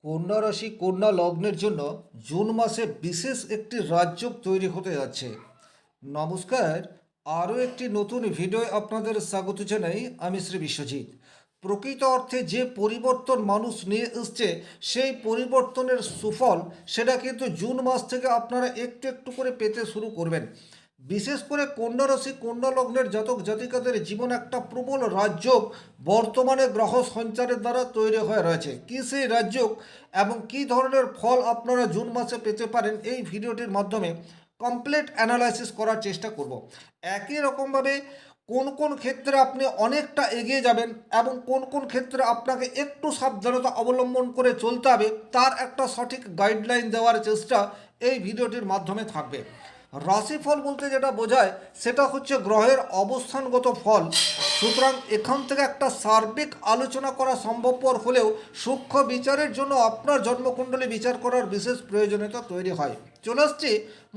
কন্যা রাশি কন্যা লগ্নের জন্য জুন মাসে বিশেষ একটি রাজযোগ তৈরি হতে যাচ্ছে। নমস্কার, আরও একটি নতুন ভিডিও আপনাদের স্বাগত জানাই। আমি শ্রী বিশ্বজিৎ। প্রকৃত অর্থে যে পরিবর্তন মানুষ নিয়ে এসছে সেই পরিবর্তনের সুফল সেটা কিন্তু জুন মাস থেকে আপনারা একটু একটু করে পেতে শুরু করবেন। বিশেষ করে কন্যা রাশি কন্যা লগ্নের জাতক জাতিকাদের জীবন একটা প্রবল রাজযোগ বর্তমানে গ্রহ সঞ্চারের দ্বারা তৈরি হয়ে রয়েছে। কি সেই রাজযোগ এবং কি ধরনের ফল আপনারা জুন মাসে পেতে পারেন এই ভিডিওটির মাধ্যমে কমপ্লিট অ্যানালাইসিস করার চেষ্টা করব। একই রকমভাবে কোন কোন ক্ষেত্রে আপনি অনেকটা এগিয়ে যাবেন এবং কোন কোন ক্ষেত্রে আপনাকে একটু সাবধানতা অবলম্বন করে চলতে হবে তার একটা সঠিক গাইডলাইন দেওয়ার চেষ্টা এই ভিডিওটির মাধ্যমে থাকবে। রাশিফল বলতে যেটা বোঝায় সেটা হচ্ছে গ্রহের অবস্থানগত ফল। সুতরাং এখান থেকে একটা সার্বিক আলোচনা করা সম্ভবপর হলেও সূক্ষ্ম বিচারের জন্য আপনার জন্মকুণ্ডলী বিচার করার বিশেষ প্রয়োজনীয়তা তৈরি হয়। চলে আসছি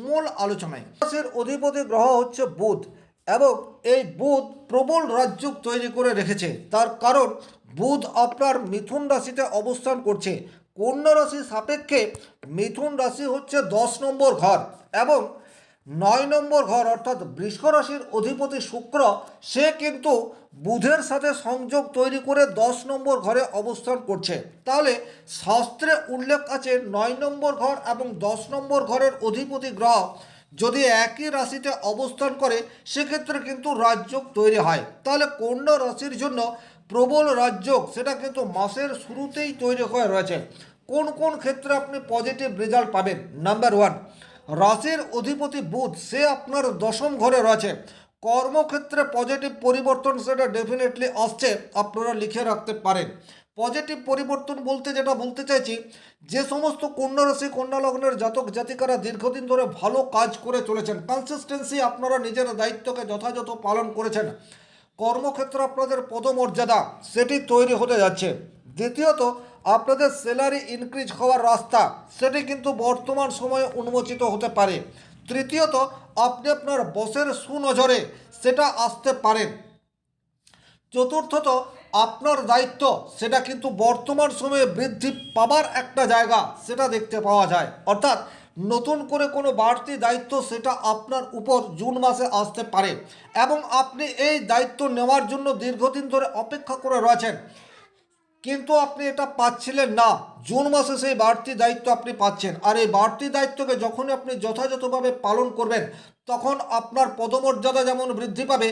মূল আলোচনায়। রাশির অধিপতি গ্রহ হচ্ছে বুধ এবং এই বুধ প্রবল রাজযোগ তৈরি করে রেখেছে। তার কারণ বুধ আপনার মিথুন রাশিতে অবস্থান করছে। কন্যা রাশি সাপেক্ষে মিথুন রাশি হচ্ছে 10 নম্বর ঘর এবং 9 নম্বর ঘর অর্থাৎ বৃষ রাশির অধিপতি শুক্র সে কিন্তু বুধের সাথে সংযোগ তৈরি করে 10 নম্বর ঘরে অবস্থান করছে। তাহলে শাস্ত্রে উল্লেখ আছে 9 নম্বর ঘর এবং 10 নম্বর ঘরের অধিপতি গ্রহ যদি একই রাশিতে অবস্থান করে সেক্ষেত্রে কিন্তু রাজযোগ তৈরি হয়। তাহলে কন্যা রাশির জন্য প্রবল রাজযোগ সেটা কিন্তু মাসের শুরুতেই তৈরি হয়ে রয়েছে। কোন কোন ক্ষেত্রে আপনি পজিটিভ রেজাল্ট পাবেন? নাম্বার ওয়ান, রাশির অধিপতি বুধ সে আপনার 10ম ঘরে রয়েছে। কর্মক্ষেত্রে পজিটিভ পরিবর্তন সেটা ডেফিনেটলি আসছে, আপনারা লিখে রাখতে পারেন। পজিটিভ পরিবর্তন বলতে যেটা বলতে চাইছি, যে সমস্ত কন্যা রাশি কন্যা লগ্নের জাতক জাতিকারা দীর্ঘদিন ধরে ভালো কাজ করে চলেছেন, কনসিস্টেন্সি আপনারা নিজের দায়িত্বকে যথাযথ পালন করেছেন, কর্মক্ষেত্রে আপনাদের পদমর্যাদা সেটি তৈরি হতে যাচ্ছে। দ্বিতীয়ত, আপনাদের স্যালারি ইনক্রিজ হওয়ার রাস্তা সেটি কিন্তু বর্তমান সময়ে উন্মোচিত হতে পারে। তৃতীয়ত, আপনি আপনার বসের সুনজরে সেটা আসতে পারেন। চতুর্থত, আপনার দায়িত্ব সেটা কিন্তু বর্তমান সময়ে বৃদ্ধি পাবার একটা জায়গা সেটা দেখতে পাওয়া যায়। অর্থাৎ নতুন করে কোনো বাড়তি দায়িত্ব সেটা আপনার উপর জুন মাসে আসতে পারে এবং আপনি এই দায়িত্ব নেওয়ার জন্য দীর্ঘদিন ধরে অপেক্ষা করে রয়েছেন, কিন্তু আপনি এটা পাচ্ছিলেন না। জুন মাসে সেই বাড়তি দায়িত্ব আপনি পাচ্ছেন, আর এই বাড়তি দায়িত্বকে যখনই আপনি যথাযথভাবে পালন করবেন তখন আপনার পদমর্যাদা যেমন বৃদ্ধি পাবে,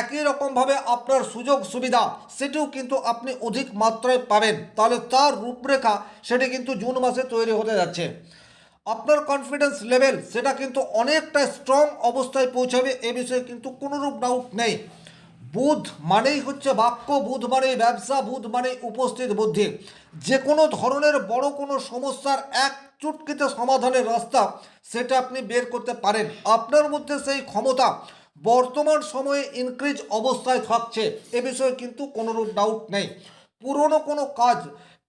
একই রকমভাবে আপনার সুযোগ সুবিধা সেটিও কিন্তু আপনি অধিক মাত্রায় পাবেন। তাহলে তার রূপরেখা সেটি কিন্তু জুন মাসে তৈরি হতে যাচ্ছে। আপনার কনফিডেন্স লেভেল সেটা কিন্তু অনেকটা স্ট্রং অবস্থায় পৌঁছাবে, এ বিষয়ে কিন্তু কোনোরূপ ডাউট নেই। বুধ মানেই হচ্ছে বাক্য, বুধ মানেই ব্যবসা, বুধ মানেই উপস্থিত বুদ্ধি। যে কোনো ধরনের বড় কোনো সমস্যার এক চুটকিতে সমাধানের রাস্তা সেটা আপনি বের করতে পারেন। আপনার মধ্যে সেই ক্ষমতা বর্তমান সময়ে ইনক্রিজ অবস্থায় থাকছে, এ বিষয়ে কিন্তু কোনোরূপ ডাউট নেই। পুরনো কোনো কাজ,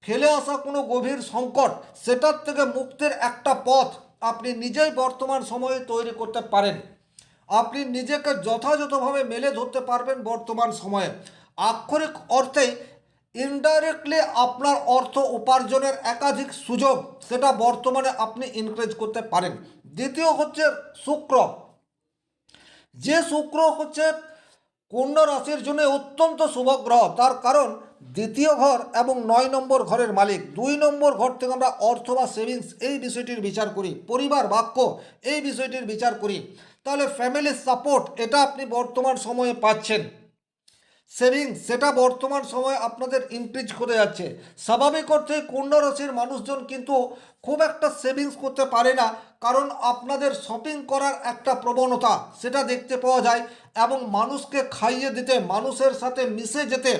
ফেলে আসা কোনো গভীর সংকট সেটার থেকে মুক্তির একটা পথ আপনি নিজেই বর্তমান সময়ে তৈরি করতে পারেন। আপনি নিজেকে যথাযথভাবে মেলে ধরতে পারবেন বর্তমান সময়ে। আক্ষরিক অর্থেই ইনডাইরেক্টলি আপনার অর্থ উপার্জনের একাধিক সুযোগ সেটা বর্তমানে আপনি ইনক্রিজ করতে পারেন। দ্বিতীয় হচ্ছে শুক্র, যে শুক্র হচ্ছে কন্যা রাশির জন্য অত্যন্ত শুভ গ্রহ। তার কারণ দ্বিতীয় ঘর এবং 9 নম্বর ঘরের মালিক। 2 নম্বর ঘর থেকে আমরা অর্থ বা সেভিংস এই বিষয়টির বিচার করি, পরিবার বাক্য এই বিষয়টির বিচার করি। তাহলে ফ্যামিলি সাপোর্ট এটা আপনি বর্তমান সময়ে পাচ্ছেন। সেভিংস সেটা বর্তমান সময়ে আপনাদের ইনক্রিজ করে যাচ্ছে। স্বাভাবিক অর্থে কন্যা রাশির মানুষজন কিন্তু খুব একটা সেভিংস করতে পারে না, কারণ আপনাদের শপিং করার একটা প্রবণতা সেটা দেখতে পাওয়া যায় এবং মানুষকে খাইয়ে দিতে, মানুষের সাথে মিশে যেতে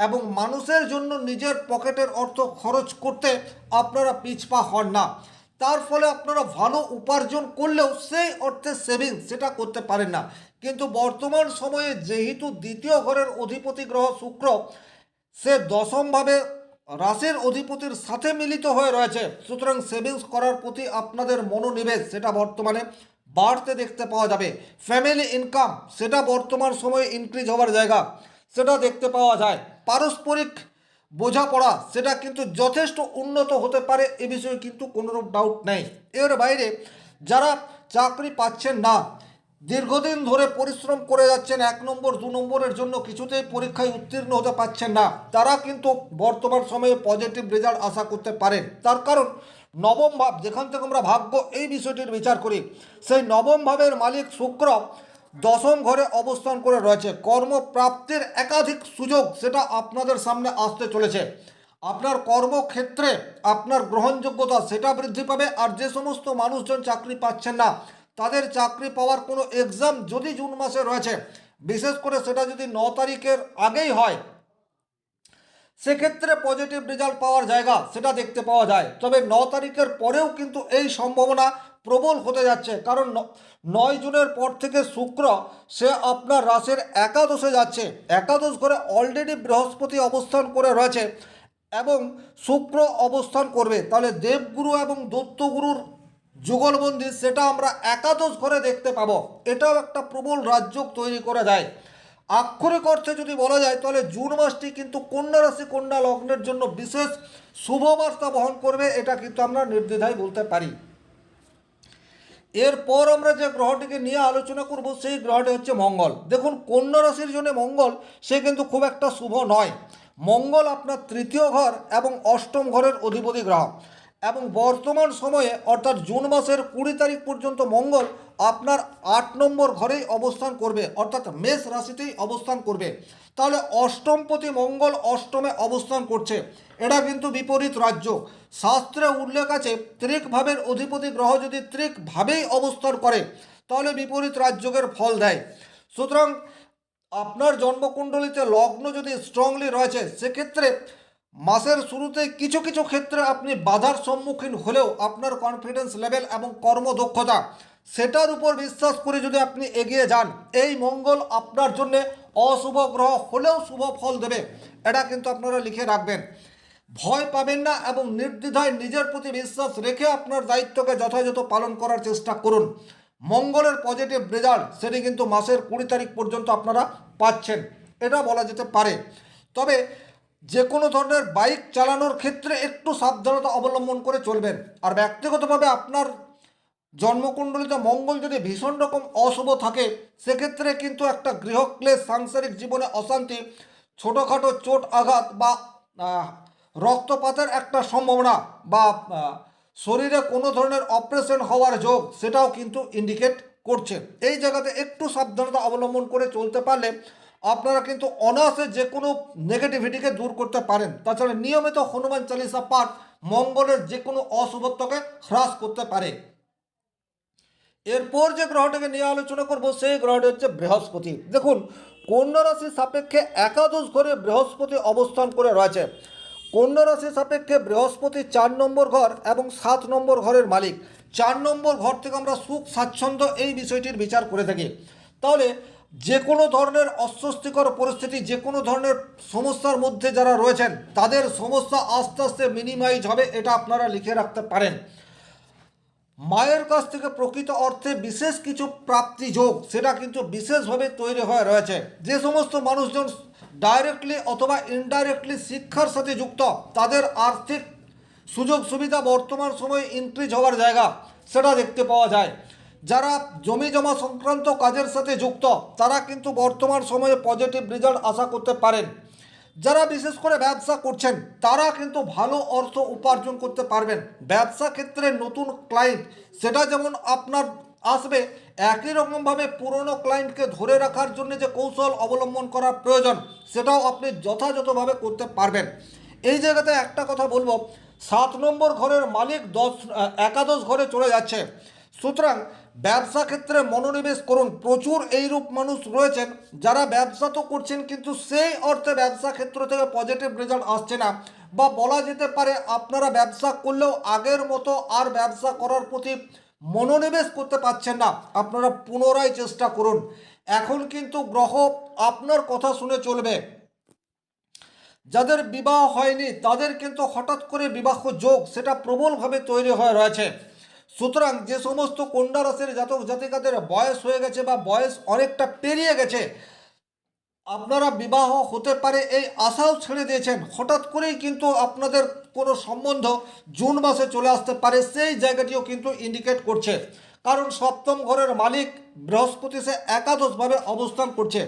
এবং মানুষের জন্য নিজের পকেটের অর্থ খরচ করতে আপনারা পিছপা হন না। তার ফলে আপনারা ভালো উপার্জন করলেও সেই অর্থে সেভিংস সেটা করতে পারেন না। কিন্তু বর্তমান সময়ে যেহেতু দ্বিতীয় ঘরের অধিপতি গ্রহ শুক্র সে 10মভাবে রাশির অধিপতির সাথে মিলিত হয়ে রয়েছে, সুতরাং সেভিংস করার প্রতি আপনাদের মনোনিবেশ সেটা বর্তমানে বাড়তে দেখতে পাওয়া যাবে। ফ্যামিলি ইনকাম সেটা বর্তমান সময়ে ইনক্রিজ হওয়ার জায়গা সেটা দেখতে পাওয়া যায়। পারস্পরিক বোঝাপড়া সেটা কিন্তু যথেষ্ট উন্নত হতে পারে, এ বিষয়ে কিন্তু কোনোরূপ ডাউট নেই। এর বাইরে যারা চাকরি পাচ্ছেন না, দীর্ঘদিন ধরে পরিশ্রম করে যাচ্ছেন, 1 নম্বর 2 নম্বরের জন্য কিছুতেই পরীক্ষায় উত্তীর্ণ হতে পারছেন না, তারা কিন্তু বর্তমান সময়ে পজিটিভ রেজাল্ট আশা করতে পারেন। তার কারণ নবম ভাব, যেখান থেকে আমরা ভাগ্য এই বিষয়টির বিচার করি, সেই নবম ভাবের মালিক শুক্র দশম ঘরে অবস্থান করে রয়েছে। কর্মপ্রাপ্তির একাধিক সুযোগ সেটা আপনাদের সামনে আসতে চলেছে। আপনার কর্মক্ষেত্রে আপনার গ্রহণযোগ্যতা সেটা বৃদ্ধি পাবে। আর যে সমস্ত মানুষজন চাকরি পাচ্ছেন না, তাদের চাকরি পাওয়ার কোনো এক্সাম যদি জুন মাসে রয়েছে, বিশেষ করে সেটা যদি 9 তারিখের আগেই হয়, সেক্ষেত্রে পজিটিভ রেজাল্ট পাওয়ার জায়গা সেটা দেখতে পাওয়া যায়। তবে 9 তারিখের পরেও কিন্তু এই সম্ভাবনা প্রবল হতে যাচ্ছে, কারণ 9 জুনের পর থেকে শুক্র সে আপনার রাশির একাদশে যাচ্ছে। একাদশ ঘরে অলরেডি বৃহস্পতি অবস্থান করে রয়েছে এবং শুক্র অবস্থান করবে। তাহলে দেবগুরু এবং দত্তগুরুর যুগলবন্দি সেটা আমরা একাদশ ঘরে দেখতে পাবো। এটাও একটা প্রবল রাজযোগ তৈরি করা যায়। আক্ষরিক অর্থে যদি বলা যায়, তাহলে জুন মাসটি কিন্তু কন্যা রাশি কন্যা লগ্নের জন্য বিশেষ শুভবার্তা বহন করবে, এটা কিন্তু আমরা নির্দ্বিধায় বলতে পারি। এরপর আমরা যে গ্রহটিকে নিয়ে আলোচনা করব, সেই গ্রহটি হচ্ছে মঙ্গল। দেখুন, কন্যা রাশির জন্য মঙ্গল সে কিন্তু খুব একটা শুভ নয়। মঙ্গল আপনার তৃতীয় ঘর এবং অষ্টম ঘরের অধিপতি গ্রহ, এবং বর্তমান সময়ে অর্থাৎ জুন মাসের 20 তারিখ পর্যন্ত মঙ্গল আপনার 8 নম্বর ঘরেই অবস্থান করবে, অর্থাৎ মেষ রাশিতেই অবস্থান করবে। তাহলে অষ্টমপতি মঙ্গল অষ্টমে অবস্থান করছে, এটা কিন্তু বিপরীত রাজ্য। শাস্ত্রে উল্লেখ আছে, ত্রিক ভাবের অধিপতি গ্রহ যদি ত্রিক ভাবেই অবস্থান করে, তাহলে বিপরীত রাজযোগের ফল দেয়। সুতরাং আপনার জন্মকুণ্ডলিতে লগ্ন যদি স্ট্রংলি রয়েছে, সেক্ষেত্রে মাসের শুরুতেই কিছু কিছু ক্ষেত্রে আপনি বাধার সম্মুখীন হলেও আপনার কনফিডেন্স লেভেল এবং কর্মদক্ষতা সেটার উপর বিশ্বাস করে যদি আপনি এগিয়ে যান, এই মঙ্গল আপনার জন্য অশুভ গ্রহ হলেও শুভ ফল দেবে, এটা কিন্তু আপনারা লিখে রাখবেন। ভয় পাবেন না এবং নির্দ্বিধায় নিজের প্রতি বিশ্বাস রেখে আপনার দায়িত্বকে যথাযথ পালন করার চেষ্টা করুন। মঙ্গলের পজিটিভ রেজাল্ট সেটি কিন্তু মাসের 20 তারিখ পর্যন্ত আপনারা পাচ্ছেন, এটা বলা যেতে পারে। তবে যে কোনো ধরনের বাইক চালানোর ক্ষেত্রে একটু সাবধানতা অবলম্বন করে চলবেন। আর ব্যক্তিগতভাবে আপনার জন্মকুণ্ডলিতে মঙ্গল যদি ভীষণ রকম অশুভ থাকে, সেক্ষেত্রে কিন্তু একটা গৃহক্লেশ, সাংসারিক জীবনে অশান্তি, ছোটোখাটো চোট আঘাত বা রক্তপাতের একটা সম্ভাবনা বা শরীরে কোনো ধরনের অপারেশন হওয়ার যোগ সেটাও কিন্তু ইন্ডিকেট করছে। এই জায়গাতে একটু সাবধানতা অবলম্বন করে চলতে পারলে আপনারা কিন্তু অনায়াসে যে কোনো নেগেটিভিটিকে দূর করতে পারেন। তাছাড়া নিয়মিত হনুমান চালিসা পাঠ মঙ্গলের যে কোনো অশুভত্বকে হ্রাস করতে পারে। এরপর যে গ্রহটাকে নিয়ে আলোচনা করব, সেই গ্রহটি হচ্ছে বৃহস্পতি। দেখুন, কন্যা রাশির সাপেক্ষে একাদশ ঘরে বৃহস্পতি অবস্থান করে রয়েছে। কন্যা রাশির সাপেক্ষে বৃহস্পতি 4 নম্বর ঘর এবং 7 নম্বর ঘরের মালিক। 4 নম্বর ঘর থেকে আমরা সুখ স্বাচ্ছন্দ্য এই বিষয়টির বিচার করে থাকি। তাহলে যে কোনো ধরনের অস্বস্তিকর পরিস্থিতি, যে কোনো ধরনের সমস্যার মধ্যে যারা রয়েছেন, তাদের সমস্যা আস্তে আস্তে মিনিমাইজ হবে, এটা আপনারা লিখে রাখতে পারেন। মায়ের কাছ থেকে প্রকৃত অর্থে বিশেষ কিছু প্রাপ্তি যোগ সেটা কিন্তু বিশেষভাবে তৈরি হয়ে রয়েছে। যে সমস্ত মানুষজন ডাইরেক্টলি অথবা ইনডাইরেক্টলি শিক্ষার সাথে যুক্ত, তাদের আর্থিক সুযোগ সুবিধা বর্তমান সময়ে ইনক্রিজ হওয়ার জায়গা সেটা দেখতে পাওয়া যায়। যারা জমি জমা সংক্রান্ত কাজের সাথে যুক্ত, তারা কিন্তু বর্তমান সময়ে পজিটিভ রেজাল্ট আশা করতে পারেন। যারা বিশেষ করে ব্যবসা করছেন, তারা কিন্তু ভালো অর্থ উপার্জন করতে পারবেন। ব্যবসা ক্ষেত্রে নতুন ক্লায়েন্ট সেটা যেমন আপনার আসবে, একই রকমভাবে পুরনো ক্লায়েন্টকে ধরে রাখার জন্য যে কৌশল অবলম্বন করার প্রয়োজন, সেটাও আপনি যথাযথভাবে করতে পারবেন। এই জায়গাতে একটা কথা বলবো, 7 নম্বর ঘরের মালিক একাদশ ঘরে চলে যাচ্ছে। সুতরাং ব্যবসা ক্ষেত্রে মনোনিবেশ করুন। প্রচুর এইরূপ মানুষ রয়েছেন যারা ব্যবসা তো করছেন, কিন্তু সেই অর্থে ব্যবসা ক্ষেত্র থেকে পজিটিভ রেজাল্ট আসছে না, বা বলা যেতে পারে আপনারা ব্যবসা করলেও আগের মতো আর ব্যবসা করার প্রতি মনোনিবেশ করতে পারছেন না। আপনারা পুনরায় চেষ্টা করুন। এখন কিন্তু গ্রহ আপনার কথা শুনে চলবে। যাদের বিবাহ হয়নি, তাদের কিন্তু হঠাৎ করে বিবাহ যোগ সেটা প্রবলভাবে তৈরি হয়ে রয়েছে। সুতরাং যে সমস্ত কন্যা রাশির জাতক জাতিকাদের বয়স হয়ে গেছে বা বয়স অনেকটা পেরিয়ে গেছে, আপনারা বিবাহ হতে পারে এই আশাও ছেড়ে দিয়েছেন, হঠাৎ করেই কিন্তু আপনাদের কোনো সম্বন্ধ জুন মাসে চলে আসতে পারে, সেই জায়গাটিও কিন্তু ইন্ডিকেট করছে। কারণ সপ্তম ঘরের মালিক বৃহস্পতি সে একাদশভাবে অবস্থান করছে।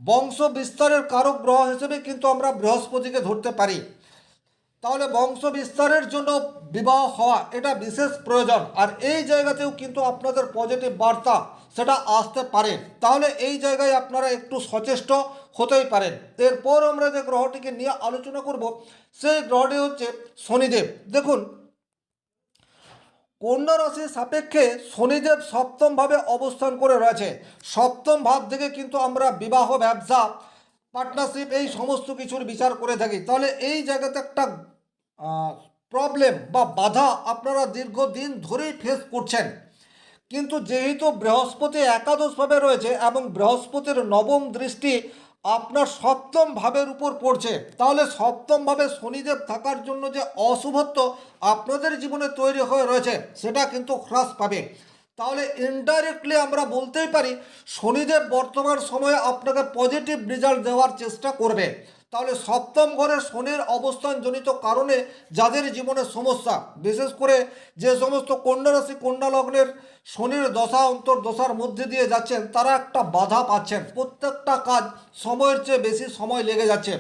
বংশ বিস্তারের কারক গ্রহ হিসেবে কিন্তু আমরা বৃহস্পতিকে ধরতে পারি। তাহলে বংশ বিস্তারের জন্য বিবাহ হওয়া এটা বিশেষ প্রয়োজন, আর এই জায়গাতেও কিন্তু আপনাদের পজিটিভ বার্তা সেটা আসতে পারে। তাহলে এই জায়গায় আপনারা একটু সচেষ্ট হতেই পারেন। এরপর আমরা যে গ্রহটিকে নিয়ে আলোচনা করব সেই গ্রহটি হচ্ছে শনিদেব। দেখুন, কন্যা রাশির সাপেক্ষে শনিদেব সপ্তমভাবে অবস্থান করে রয়েছে। সপ্তম ভাব থেকে কিন্তু আমরা বিবাহ, ব্যবসা, পার্টনারশিপ এই সমস্ত কিছুর বিচার করে থাকি। তাহলে এই জায়গাতে একটা প্রবলেম বা বাধা আপনারা দীর্ঘদিন ধরেই ফেস করছেন। কিন্তু যেহেতু বৃহস্পতি একাদশভাবে রয়েছে এবং বৃহস্পতির নবম দৃষ্টি আপনার সপ্তম ভাবের উপর পড়ছে, তাহলে সপ্তম ভাবে শনিদেব থাকার জন্য যে অশুভত্ব আপনাদের জীবনে তৈরি হয়ে রয়েছে সেটা কিন্তু হ্রাস পাবে। তাহলে ইনডাইরেক্টলি আমরা বলতেই পারি শনিদেব বর্তমান সময়ে আপনাকে পজিটিভ রেজাল্ট দেওয়ার চেষ্টা করবে। তাহলে সপ্তম ঘরে শনির অবস্থানজনিত কারণে যাদের জীবনে সমস্যা, বিশেষ করে যে সমস্ত কন্যা রাশি, কন্যা লগ্নের শনির দশা অন্তর্দশার মধ্যে দিয়ে যাচ্ছেন, তারা একটা বাধা পাচ্ছেন। প্রত্যেকটা কাজ সময়ের চেয়ে বেশি সময় লেগে যাচ্ছে।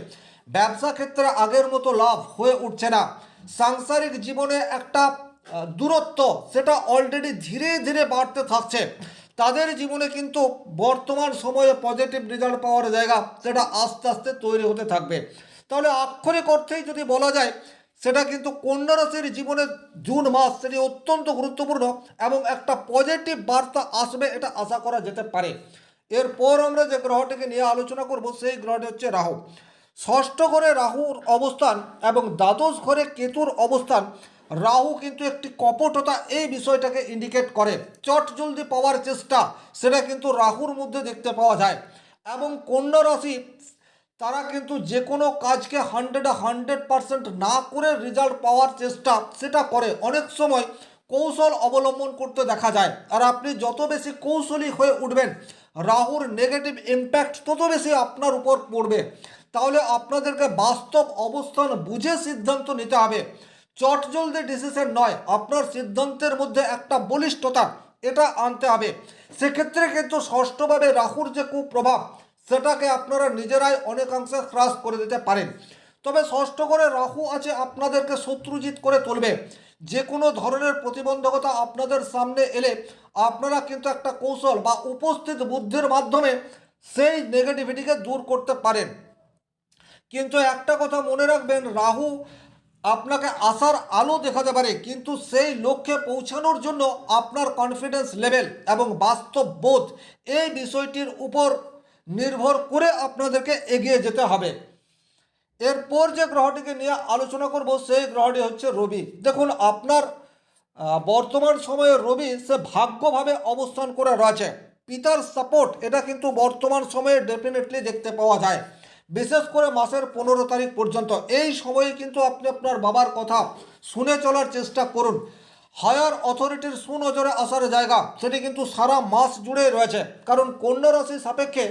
ব্যবসা ক্ষেত্রে আগের মতো লাভ হয়ে উঠছে না। সাংসারিক জীবনে একটা দূরত্ব সেটা অলরেডি ধীরে ধীরে বাড়তে থাকছে। তাদের জীবনে কিন্তু বর্তমান সময়ে পজিটিভ রেজাল্ট পাওয়ার জায়গা সেটা আস্তে আস্তে তৈরি হতে থাকবে। তাহলে আক্ষরিক অর্থেই যদি বলা যায়, সেটা কিন্তু কন্যা রাশির জীবনে জুন মাস সেটি অত্যন্ত গুরুত্বপূর্ণ এবং একটা পজিটিভ বার্তা আসবে এটা আশা করা যেতে পারে। এরপর আমরা যে গ্রহটিকে নিয়ে আলোচনা করব সেই গ্রহটি হচ্ছে রাহু। ষষ্ঠ ঘরে রাহুর অবস্থান এবং দ্বাদশ ঘরে কেতুর অবস্থান। রাহু কিন্তু একটি কপটতা এই বিষয়টাকে ইন্ডিকেট করে। চট জলদি পাওয়ার চেষ্টা সেটা কিন্তু রাহুর মধ্যে দেখতে পাওয়া যায়। এবং কন্যা রাশি তারা কিন্তু যে কোনো কাজকে 100% না করে রেজাল্ট পাওয়ার চেষ্টা সেটা করে। অনেক সময় কৌশল অবলম্বন করতে দেখা যায়, আর আপনি যত বেশি কৌশলী হয়ে উঠবেন রাহুর নেগেটিভ ইম্প্যাক্ট তত বেশি আপনার উপর পড়বে। তাহলে আপনাদেরকে বাস্তব অবস্থান বুঝে সিদ্ধান্ত নিতে হবে। চট জলদি ডিসিশন নয়, আপনার সিদ্ধান্তের মধ্যে একটা বলিষ্ঠতা এটা আনতে হবে। সেক্ষেত্রে কিন্তু ষষ্ঠভাবে রাহুর যে কুপ্রভাব সেটাকে আপনারা নিজেরাই অনেকাংশে হ্রাস করে দিতে পারেন। তবে ষষ্ঠ ঘরে রাহু আছে আপনাদেরকে শত্রুজিৎ করে তুলবে। যে কোনো ধরনের প্রতিবন্ধকতা আপনাদের সামনে এলে আপনারা কিন্তু একটা কৌশল বা উপস্থিত বুদ্ধির মাধ্যমে সেই নেগেটিভিটিকে দূর করতে পারেন। কিন্তু একটা কথা মনে রাখবেন, রাহু আপনাকে আশার আলো দেখাতে পারে, কিন্তু সেই লক্ষ্যে পৌঁছানোর জন্য আপনার কনফিডেন্স লেভেল এবং বাস্তব বোধ এই বিষয়টির উপর নির্ভর করে আপনাদেরকে এগিয়ে যেতে হবে। এরপর যে গ্রহটিকে নিয়ে আলোচনা করব সেই গ্রহটি হচ্ছে রবি। দেখুন, আপনার বর্তমান সময়ে রবি সে ভাগ্যভাবে অবস্থান করে রয়েছে। পিতার সাপোর্ট এটা কিন্তু বর্তমান সময়ে ডেফিনেটলি দেখতে পাওয়া যায়, বিশেষ করে মাসের 15 তারিখ পর্যন্ত। এই সময়ে কিন্তু আপনি আপনার বাবার কথা শুনে চলার চেষ্টা করুন। হায়ার অথরিটির সুনজরে আসার জায়গা সেটি কিন্তু সারা মাস জুড়ে রয়েছে। কারণ কন্যা রাশির সাপেক্ষে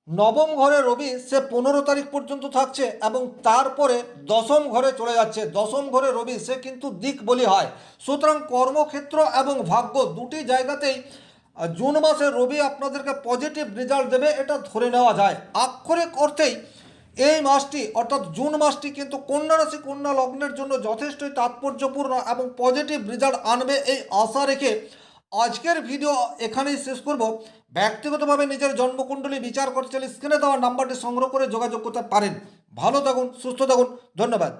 নবম ঘরে রবি সে 15 তারিখ পর্যন্ত থাকছে এবং তারপরে দশম ঘরে চলে যাচ্ছে। দশম ঘরে রবি সে কিন্তু দিক বলি হয়। সুতরাং কর্মক্ষেত্র এবং ভাগ্য দুটি জায়গাতেই জুন মাসে রবি আপনাদেরকে পজিটিভ রেজাল্ট দেবে, এটা ধরে নেওয়া যায়। আক্ষরিক অর্থেই এই মাসটি অর্থাৎ জুন মাসটি কিন্তু কন্যা রাশি, কন্যা লগ্নের জন্য যথেষ্টই তাৎপর্যপূর্ণ এবং পজিটিভ রেজাল্ট আনবে এই আশা রেখে আজকের ভিডিও এখানেই শেষ করব। ব্যক্তিগতভাবে নিজের জন্মকুণ্ডলী বিচার করতে চাইলে স্ক্রিনে দেওয়া নাম্বারটি সংগ্রহ করে যোগাযোগ করতে পারেন। ভালো থাকুন, সুস্থ থাকুন, ধন্যবাদ।